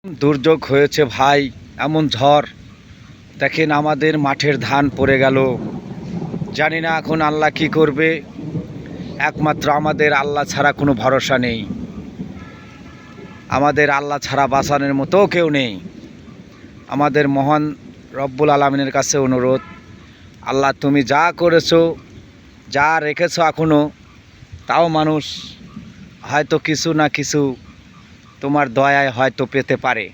দুর্যোগ হয়েছে ভাই, এমন ঝড়। দেখেন আমাদের মাঠের ধান পড়ে গেল। জানি না এখন আল্লাহ কি করবে। একমাত্র আমাদের আল্লাহ ছাড়া কোনো ভরসা নেই। আমাদের আল্লাহ ছাড়া বাঁচানোর মতো কেউ নেই। আমাদের মহান রব্বুল আলামিনের কাছে অনুরোধ, আল্লাহ তুমি যা করেছো, যা রেখেছো এখনও, তাও মানুষ হয়তো কিছু না কিছু তোমার দয়ায় হয়তো পেতে পারে।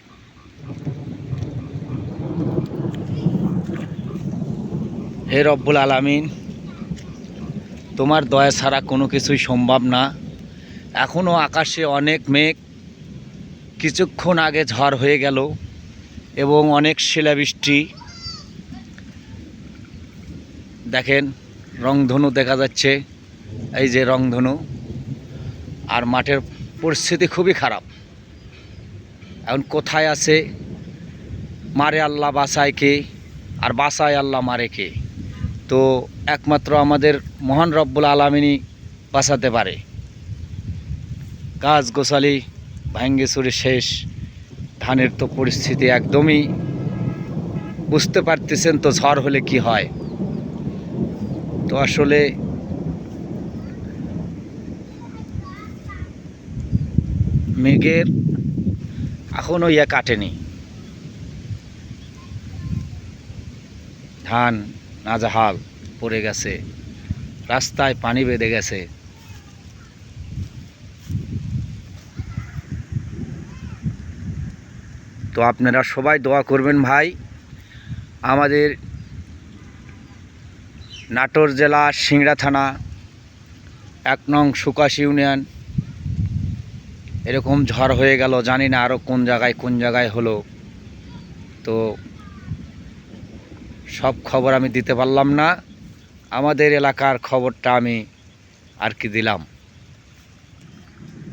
হে রব্বুল আলামিন, তোমার দয়া ছাড়া কোনো কিছুই সম্ভব না। এখনও আকাশে অনেক মেঘ, কিছুক্ষণ আগে ঝড় হয়ে গেল এবং অনেক শিলাবৃষ্টি। দেখেন রংধনু দেখা যাচ্ছে, এই যে রংধনু। আর মাঠের পরিস্থিতি খুবই খারাপ। এখন কোথায় আছে, মারে আল্লাহ বাঁচায় কে, আর বাঁচায় আল্লাহ মারে কে? তো একমাত্র আমাদের মহান রব্বুল আলামিনই বাঁচাতে পারে। গাছ গোছালি ভাঙ্গে চুরে শেষ। ধানের তো পরিস্থিতি একদমই, বুঝতে পারতেছেন তো ঝড় হলে কি হয়। তো আসলে মেঘের এখনও কাটেনি। ধান নাজেহাল পড়ে গেছে, রাস্তায় পানি বেঁধে গেছে। তো আপনারা সবাই দোয়া করবেন ভাই। আমাদের নাটোর জেলা সিংড়া থানা ১ নং সুকাশ ইউনিয়ন এরকম ঝড় হয়ে গেল। জানি না আরও কোন জায়গায় হলো। তো সব খবর আমি দিতে পারলাম না, আমাদের এলাকার খবরটা আমি আর কি দিলাম।